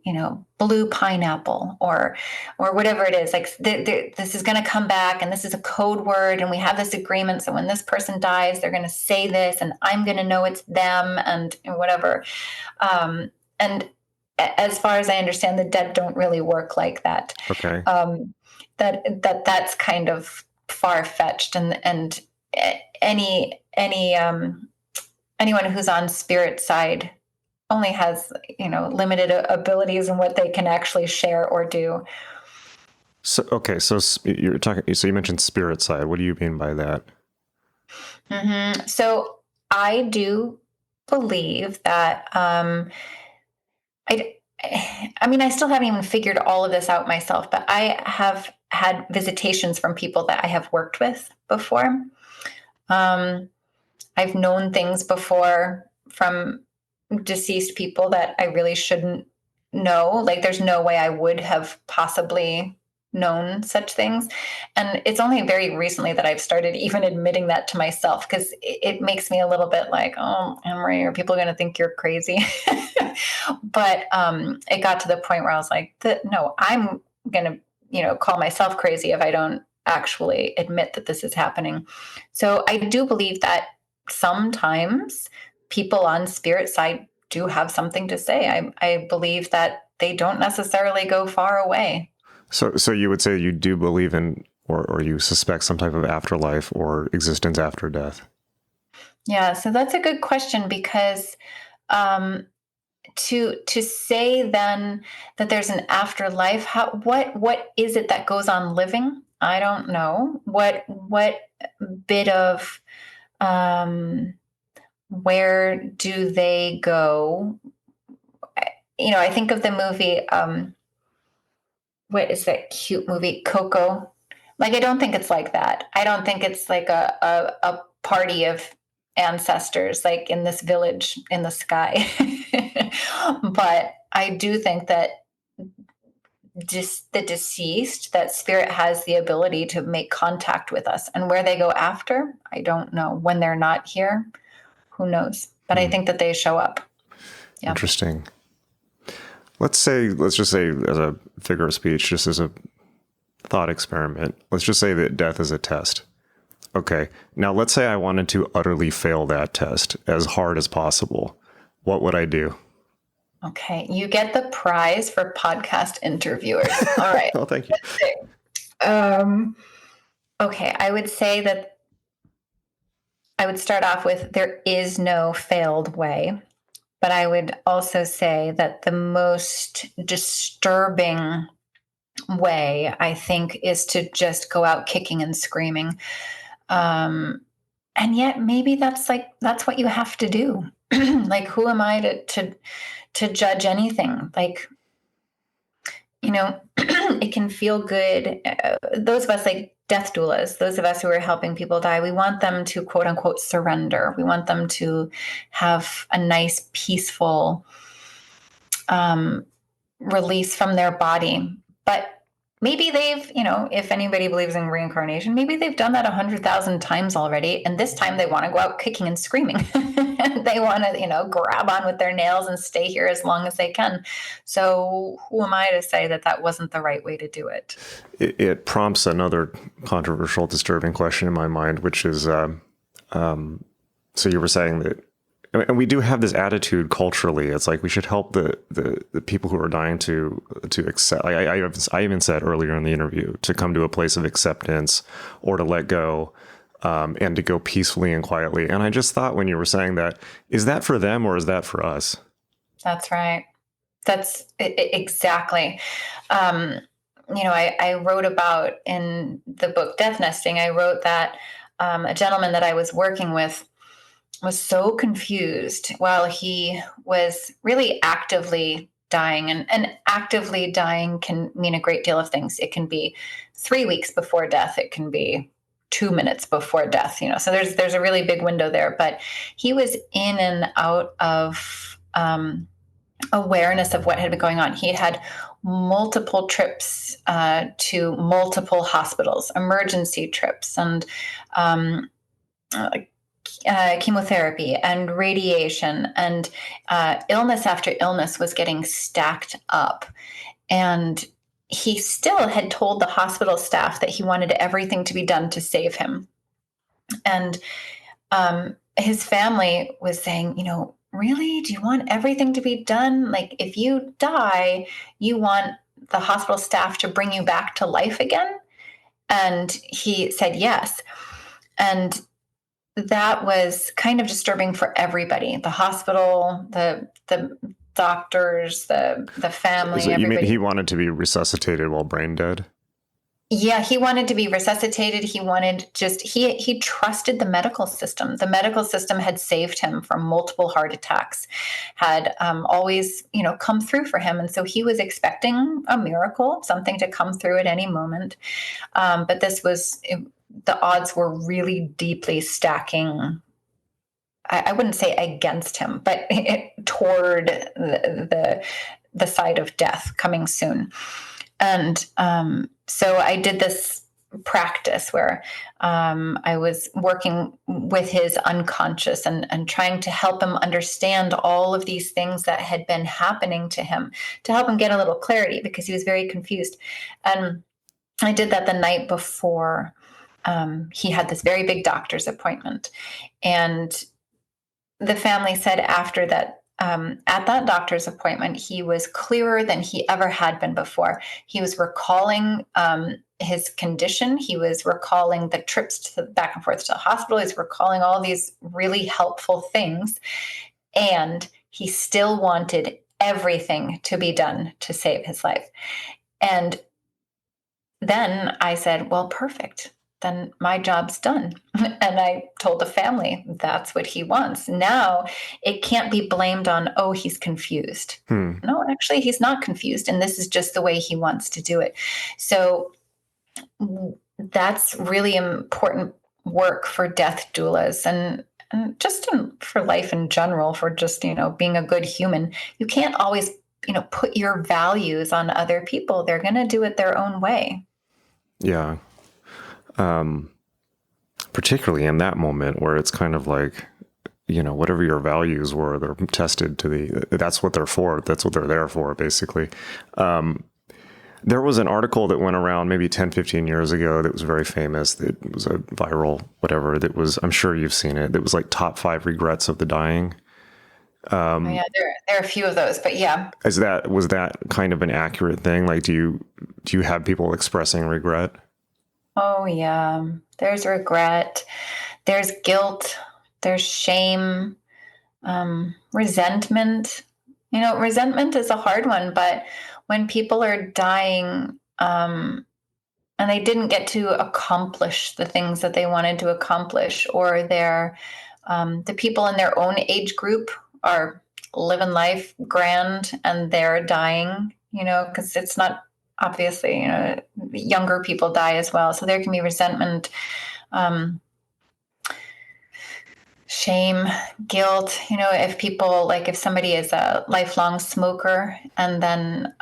blue pineapple or whatever it is. Like this is going to come back, and this is a code word, and we have this agreement. So when this person dies, they're going to say this, and I'm going to know it's them, and whatever. And as far as I understand, the dead don't really work like that. Okay. That's kind of far-fetched, and anyone who's on spirit side only has limited abilities in what they can actually share or do. So okay, so you're talking. So you mentioned spirit side. What do you mean by that? Mm-hmm. So I do believe that. I still haven't even figured all of this out myself, but I have had visitations from people that I have worked with before. I've known things before from deceased people that I really shouldn't know. Like, there's no way I would have possibly known such things. And it's only very recently that I've started even admitting that to myself, because it makes me a little bit like, oh, Anne-Marie, are people going to think you're crazy? But it got to the point where I was like, no, I'm going to, call myself crazy if I don't actually admit that this is happening. So I do believe that sometimes people on spirit side do have something to say. I believe that they don't necessarily go far away. So you would say you do believe in, or you suspect some type of afterlife or existence after death? Yeah, so that's a good question, because to say then that there's an afterlife, what is it that goes on living? I don't know. What bit of where do they go? I think of the movie. What is that cute movie, Coco? Like, I don't think it's like that. I don't think it's like a party of ancestors, like in this village in the sky. But I do think that just the deceased, that spirit has the ability to make contact with us. And where they go after, I don't know. When they're not here, who knows? But I think that they show up. Yeah. Interesting. Let's just say, as a figure of speech, just as a thought experiment, let's just say that death is a test. Okay. Now let's say I wanted to utterly fail that test as hard as possible. What would I do? Okay. You get the prize for podcast interviewers. All right. Oh, thank you. Okay. I would say that I would start off with, there is no failed way. But I would also say that the most disturbing way, I think, is to just go out kicking and screaming. And yet maybe that's what you have to do. Like, who am I to judge anything? Like, it can feel good. Those of us, like death doulas, those of us who are helping people die, we want them to, quote unquote, surrender. We want them to have a nice, peaceful release from their body. But maybe they've, if anybody believes in reincarnation, maybe they've done that 100,000 times already. And this time they want to go out kicking and screaming. They want to, grab on with their nails and stay here as long as they can. So who am I to say that that wasn't the right way to do it? It prompts another controversial, disturbing question in my mind, which is, so you were saying that, and we do have this attitude culturally. It's like we should help the people who are dying to accept. I even said earlier in the interview, to come to a place of acceptance or to let go, and to go peacefully and quietly. And I just thought, when you were saying that, is that for them or is that for us? That's right. That's exactly. I wrote about, in the book Death Nesting, I wrote that a gentleman that I was working with was so confused while he was really actively dying. And actively dying can mean a great deal of things. It can be 3 weeks before death. It can be 2 minutes before death, so there's a really big window there. But he was in and out of awareness of what had been going on. He had multiple trips to multiple hospitals, emergency trips, and chemotherapy and radiation, and illness after illness was getting stacked up. And he still had told the hospital staff that he wanted everything to be done to save him. And his family was saying, really, do you want everything to be done? Like, if you die, you want the hospital staff to bring you back to life again? And he said yes. And that was kind of disturbing for everybody, the hospital, the doctors, the family, So you mean everybody. he wanted to be resuscitated while brain dead? Yeah, he wanted to be resuscitated. He wanted he trusted the medical system. The medical system had saved him from multiple heart attacks, had always, come through for him. And so he was expecting a miracle, something to come through at any moment. But the odds were really deeply stacking. I wouldn't say against him, but toward the the side of death coming soon. And so I did this practice where I was working with his unconscious and trying to help him understand all of these things that had been happening to him, to help him get a little clarity, because he was very confused. And I did that the night before he had this very big doctor's appointment. And the family said after that, at that doctor's appointment, he was clearer than he ever had been before. He was recalling his condition. He was recalling the trips back and forth to the hospital. He's recalling all these really helpful things. And he still wanted everything to be done to save his life. And then I said, well, perfect. Then my job's done. And I told the family that's what he wants. Now it can't be blamed on, oh, he's confused. No, actually, he's not confused. And this is just the way he wants to do it. So that's really important work for death doulas and just for life in general, for just, being a good human. You can't always, put your values on other people. They're going to do it their own way. Yeah. Particularly in that moment where it's kind of like, whatever your values were, they're tested that's what they're for. That's what they're there for, basically. There was an article that went around maybe 10, 15 years ago that was very famous. That was a viral, whatever, that was, I'm sure you've seen it. That was like top 5 regrets of the dying. Yeah, there are a few of those, but yeah. Was that kind of an accurate thing? Like, do you have people expressing regret? Oh yeah. There's regret. There's guilt. There's shame. Resentment. Resentment is a hard one, but when people are dying, and they didn't get to accomplish the things that they wanted to accomplish, or the people in their own age group are living life grand and they're dying, because it's not, obviously, younger people die as well. So there can be resentment, shame, guilt. If somebody is a lifelong smoker and then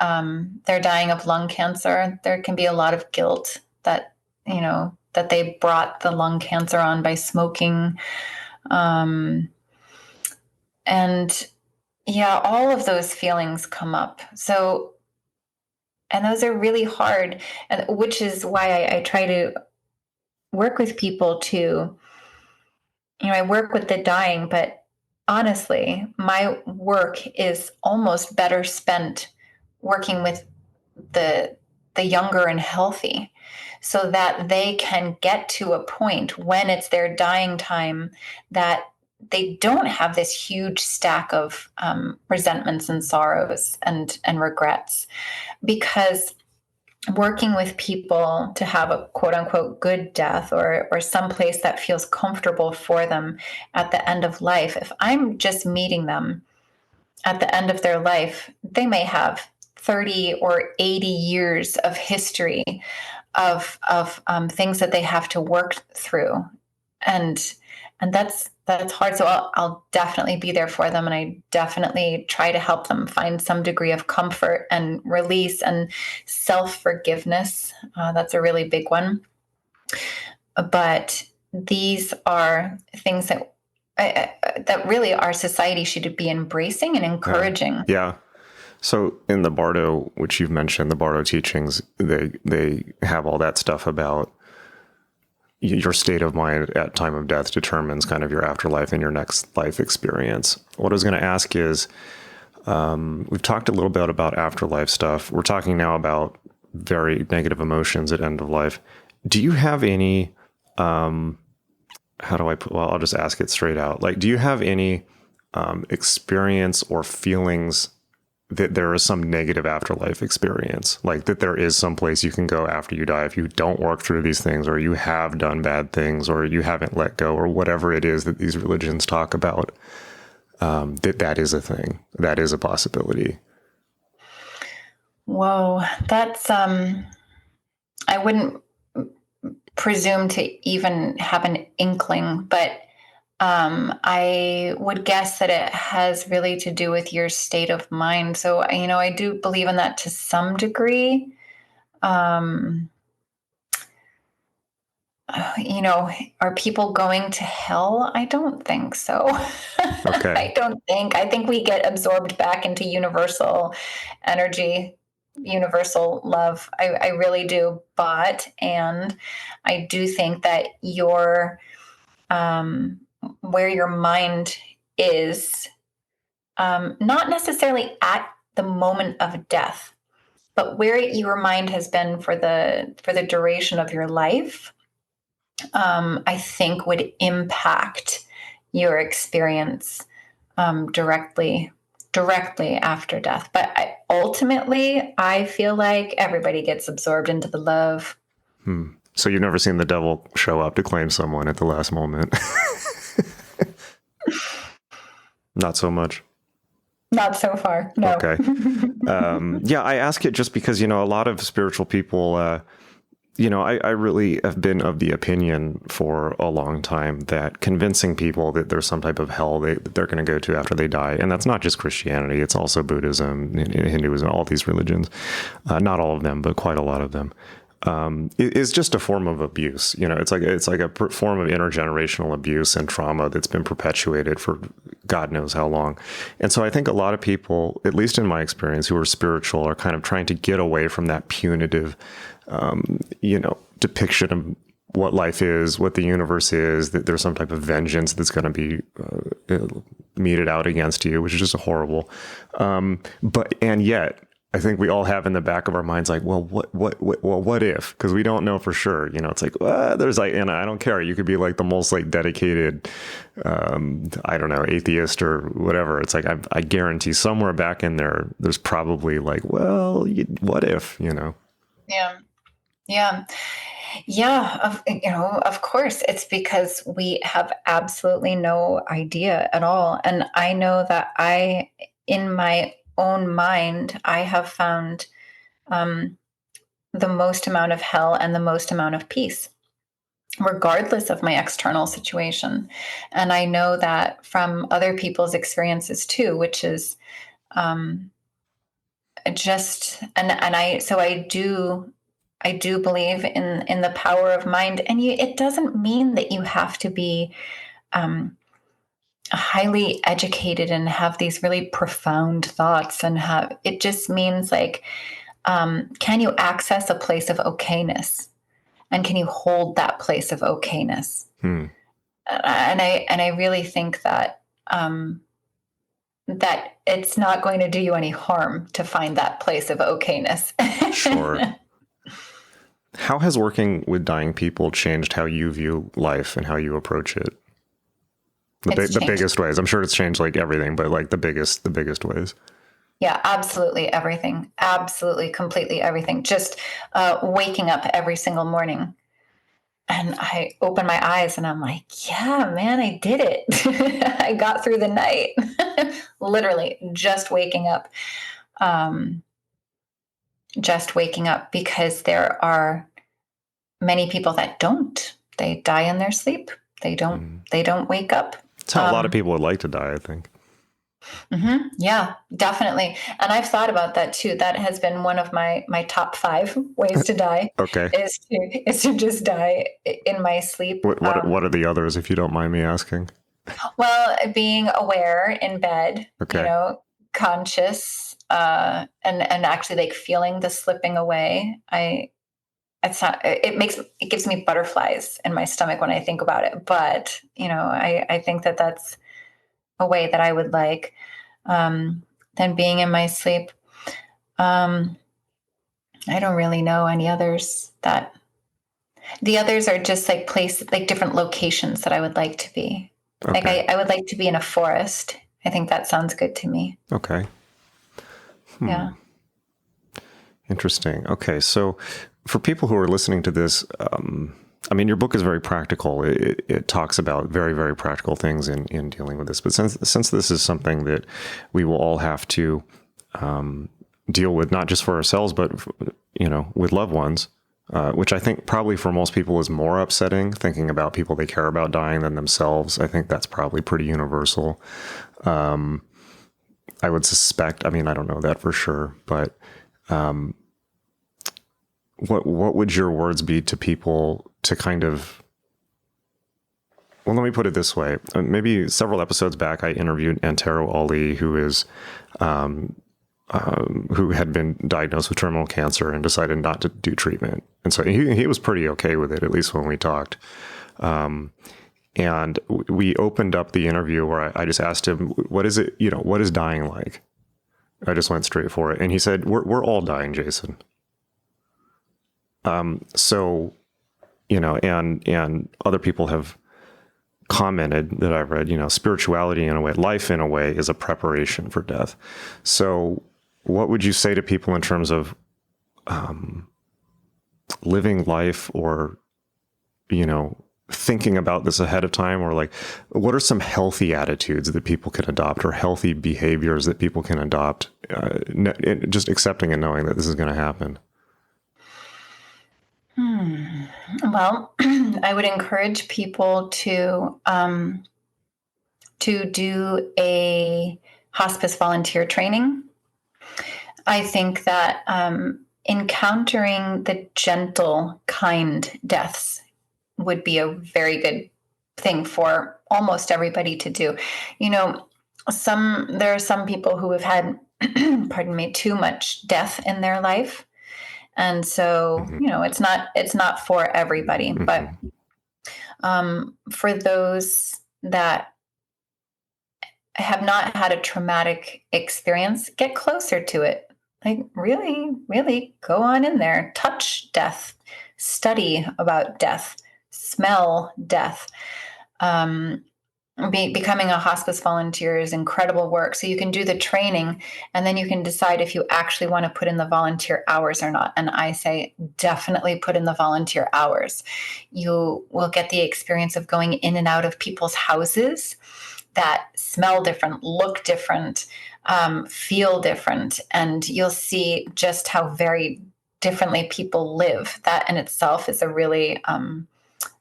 they're dying of lung cancer, there can be a lot of guilt that they brought the lung cancer on by smoking. And yeah, all of those feelings come up. So, and those are really hard, and which is why I try to work with people to, I work with the dying, but honestly, my work is almost better spent working with the younger and healthy, so that they can get to a point when it's their dying time that they don't have this huge stack of resentments and sorrows and regrets. Because working with people to have a quote unquote good death, or some place that feels comfortable for them at the end of life, if I'm just meeting them at the end of their life, they may have 30 or 80 years of history of things that they have to work through. And that's hard. So I'll definitely be there for them. And I definitely try to help them find some degree of comfort and release and self-forgiveness. That's a really big one. But these are things that really our society should be embracing and encouraging. Yeah. So in the Bardo, which you've mentioned, the Bardo teachings, they have all that stuff about your state of mind at time of death determines kind of your afterlife and your next life experience. What I was going to ask is, we've talked a little bit about afterlife stuff. We're talking now about very negative emotions at end of life. Do you have any, I'll just ask it straight out. Like, do you have any experience or feelings that there is some negative afterlife experience, like that there is some place you can go after you die if you don't work through these things, or you have done bad things, or you haven't let go, or whatever it is that these religions talk about, that is a thing, that is a possibility? Whoa, that's, I wouldn't presume to even have an inkling, but I would guess that it has really to do with your state of mind. So, I do believe in that to some degree. Um, are people going to hell? I don't think so. Okay. I think we get absorbed back into universal energy, universal love. I really do. And I do think that where your mind is, not necessarily at the moment of death, but where your mind has been for the duration of your life, I think would impact your experience directly after death. But ultimately, I feel like everybody gets absorbed into the love. So you've never seen the devil show up to claim someone at the last moment? Not so much. Not so far, no. Okay. Yeah, I ask it just because, a lot of spiritual people, I really have been of the opinion for a long time that convincing people that there's some type of hell that they're going to go to after they die, and that's not just Christianity, it's also Buddhism, Hinduism, all these religions, not all of them, but quite a lot of them, is just a form of abuse. It's like a form of intergenerational abuse and trauma that's been perpetuated for God knows how long. And so I think a lot of people, at least in my experience, who are spiritual are kind of trying to get away from that punitive, depiction of what life is, what the universe is, that there's some type of vengeance that's going to be meted out against you, which is just horrible. And yet, I think we all have in the back of our minds, like, well, what if? Because we don't know for sure. It's like, there's like, and I don't care. You could be like the most like dedicated, I don't know, atheist or whatever. It's like, I guarantee somewhere back in there, there's probably like, well, what if, Yeah. Of course, it's because we have absolutely no idea at all. And I know that in my own mind, I have found the most amount of hell and the most amount of peace, regardless of my external situation. And I know that from other people's experiences too, which is I do believe in the power of mind. And it doesn't mean that you have to be highly educated and have these really profound thoughts, it just means like, can you access a place of okayness, and can you hold that place of okayness? And I really think that that it's not going to do you any harm to find that place of okayness. Sure. How has working with dying people changed how you view life and how you approach it? The biggest ways. I'm sure it's changed like everything, but like the biggest ways. Yeah, absolutely everything. Absolutely, completely everything. Just waking up every single morning, and I open my eyes and I'm like, yeah, man, I did it. I got through the night. Literally just waking up. Just waking up, because there are many people that don't. They die in their sleep. They don't wake up. That's how a lot of people would like to die, I think. Mm-hmm. Yeah, definitely. And I've thought about that too. That has been one of my top 5 ways to die. Okay. Is to just die in my sleep. What are the others, if you don't mind me asking? Well, being aware in bed, okay. Conscious, and actually like feeling the slipping away. It gives me butterflies in my stomach when I think about it. But, I think that that's a way that I would like, than being in my sleep. I don't really know any others the others are just like different locations that I would like to be. Okay. Like I would like to be in a forest. I think that sounds good to me. Okay. Yeah. Interesting. Okay. So for people who are listening to this, your book is very practical. It talks about very, very practical things in dealing with this. But since this is something that we will all have to deal with, not just for ourselves, but with loved ones, which I think probably for most people is more upsetting, thinking about people they care about dying than themselves. I think that's probably pretty universal. I would suspect, I mean, I don't know that for sure, but what would your words be to people to kind of, well, let me put it this way. Maybe several episodes back, I interviewed Antero Ali, who is, who had been diagnosed with terminal cancer and decided not to do treatment. And so he was pretty okay with it, at least when we talked. And we opened up the interview where I just asked him, what is it, what is dying like? I just went straight for it. And he said, we're all dying, Jason. So, and other people have commented that I've read, spirituality in a way, life in a way is a preparation for death. So what would you say to people in terms of, living life or, thinking about this ahead of time, or like, what are some healthy attitudes that people can adopt or healthy behaviors that people can adopt, just accepting and knowing that this is going to happen? Well, I would encourage people to do a hospice volunteer training. I think that encountering the gentle, kind deaths would be a very good thing for almost everybody to do. There are some people who have had, pardon me, too much death in their life. And so, it's not for everybody, but for those that have not had a traumatic experience, get closer to it. Like really, really go on in there, touch death, study about death, smell death. Becoming a hospice volunteer is incredible work. So you can do the training and then you can decide if you actually want to put in the volunteer hours or not. And I say, definitely put in the volunteer hours. You will get the experience of going in and out of people's houses that smell different, look different, feel different. And you'll see just how very differently people live. That in itself is a really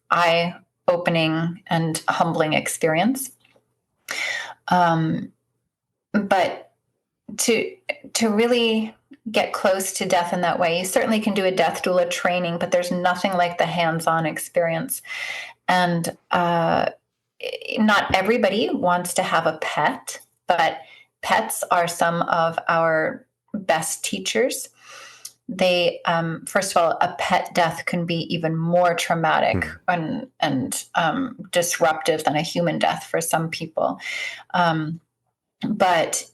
eye-opening and humbling experience. But to really get close to death in that way, you certainly can do a death doula training, but there's nothing like the hands-on experience. And not everybody wants to have a pet, but pets are some of our best teachers. They, first of all, a pet death can be even more traumatic and disruptive than a human death for some people. But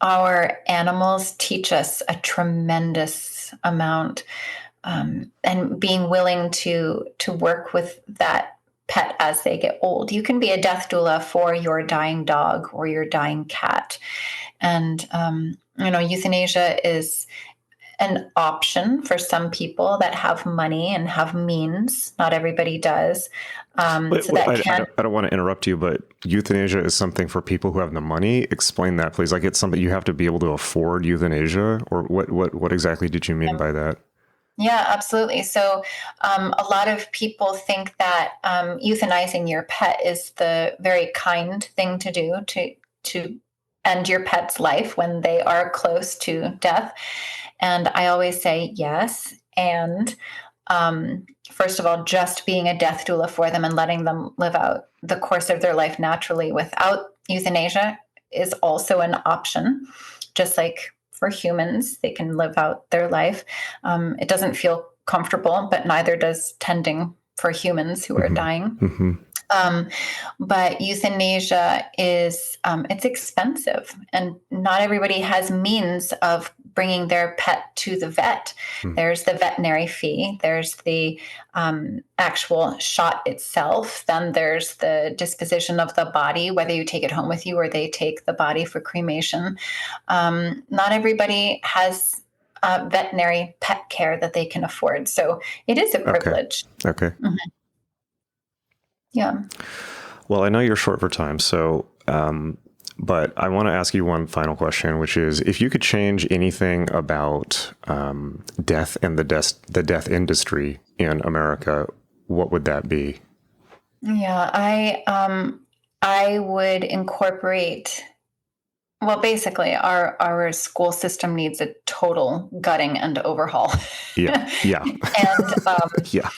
our animals teach us a tremendous amount, and being willing to work with that pet as they get old. You can be a death doula for your dying dog or your dying cat. And, euthanasia is an option for some people that have money and have means. Not everybody does. I don't want to interrupt you, but euthanasia is something for people who have the money. Explain that, please. Like, it's something you have to be able to afford euthanasia, or what exactly did you mean by that? Yeah, absolutely. So a lot of people think that euthanizing your pet is the very kind thing to do to end your pet's life when they are close to death. And I always say yes. And first of all, just being a death doula for them and letting them live out the course of their life naturally without euthanasia is also an option, just like for humans, they can live out their life. It doesn't feel comfortable, but neither does tending for humans who are dying. But euthanasia is, it's expensive, and not everybody has means of bringing their pet to the vet. There's the veterinary fee. There's the actual shot itself. Then there's the disposition of the body, whether you take it home with you or they take the body for cremation. Not everybody has veterinary pet care that they can afford. So it is a privilege. Okay. Yeah. Well, I know you're short for time, so But I want to ask you one final question, which is, if you could change anything about death and the death industry in America, what would that be? Yeah, I would incorporate. Well, basically, our school system needs a total gutting and overhaul. Yeah, yeah, yeah.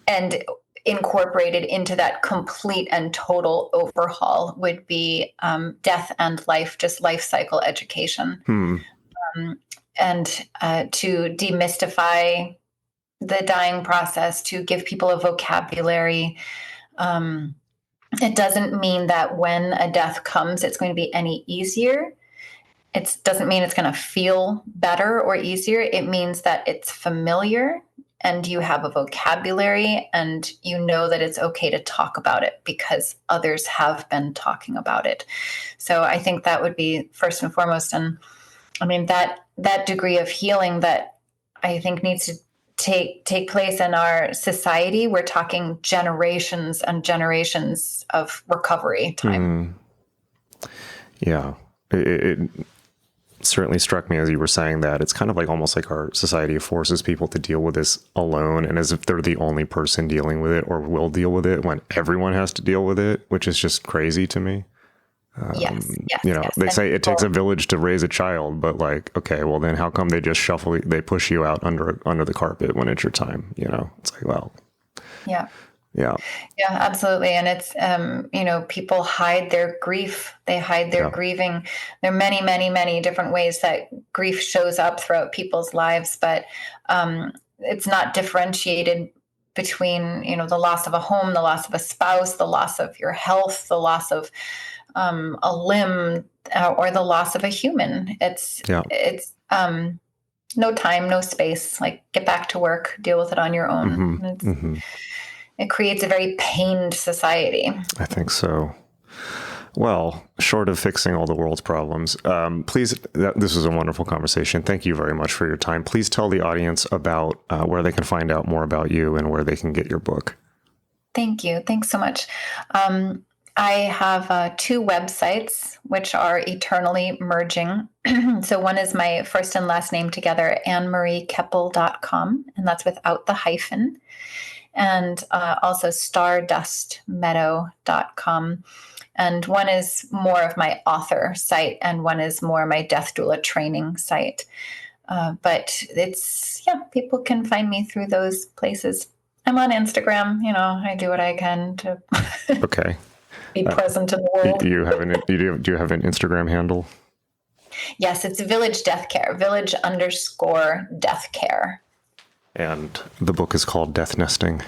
And incorporated into that complete and total overhaul would be death and life, just life cycle education, and to demystify the dying process, to give people a vocabulary. It doesn't mean that when a death comes, it's going to be any easier. It doesn't mean it's going to feel better or easier. It means that it's familiar and you have a vocabulary and you know that it's okay to talk about it because others have been talking about it. So I think that would be first and foremost. And I mean, that degree of healing that I think needs to take place in our society, we're talking generations and generations of recovery time. Yeah. It certainly struck me as you were saying that it's kind of like almost like our society forces people to deal with this alone and as if they're the only person dealing with it or will deal with it when everyone has to deal with it, which is just crazy to me. Yes. They say it takes a village to raise a child, but like, okay, well then how come they just they push you out under the carpet when it's your time? It's like, well, yeah, absolutely. And it's, people hide their grief. They hide their grieving. There are many, many, many different ways that grief shows up throughout people's lives, but it's not differentiated between, the loss of a home, the loss of a spouse, the loss of your health, the loss of a limb, or the loss of a human. It's no time, no space. Like, get back to work, deal with it on your own. It creates a very pained society. I think so. Well, short of fixing all the world's problems, please, this was a wonderful conversation. Thank you very much for your time. Please tell the audience about where they can find out more about you and where they can get your book. Thank you. Thanks so much. I have 2 websites, which are eternally merging. So one is my first and last name together, AnneMarieKeppel.com, and that's without the hyphen. And also StardustMeadow.com. And one is more of my author site, and one is more my death doula training site. But people can find me through those places. I'm on Instagram. I do what I can to be present in the world. Do you have an Instagram handle? Yes, it's Village Death Care, village_death care. And the book is called Death Nesting.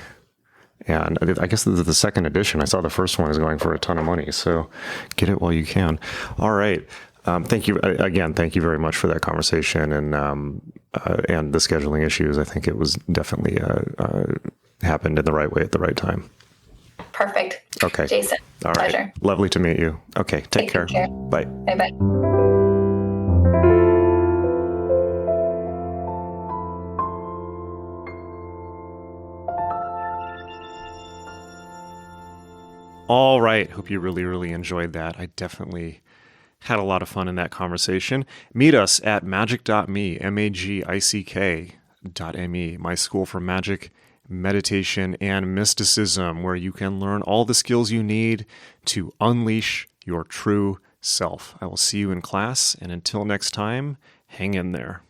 And I guess this is the second edition. I saw the first one is going for a ton of money. So get it while you can. All right. Thank you again. Thank you very much for that conversation and the scheduling issues. I think it was definitely happened in the right way at the right time. Perfect. Okay. Jason. All right. Pleasure. Lovely to meet you. Okay. Take care. Bye. Bye-bye. All right. Hope you really, really enjoyed that. I definitely had a lot of fun in that conversation. Meet us at magick.me, magick.me, my school for magic, meditation, and mysticism, where you can learn all the skills you need to unleash your true self. I will see you in class, and until next time, hang in there.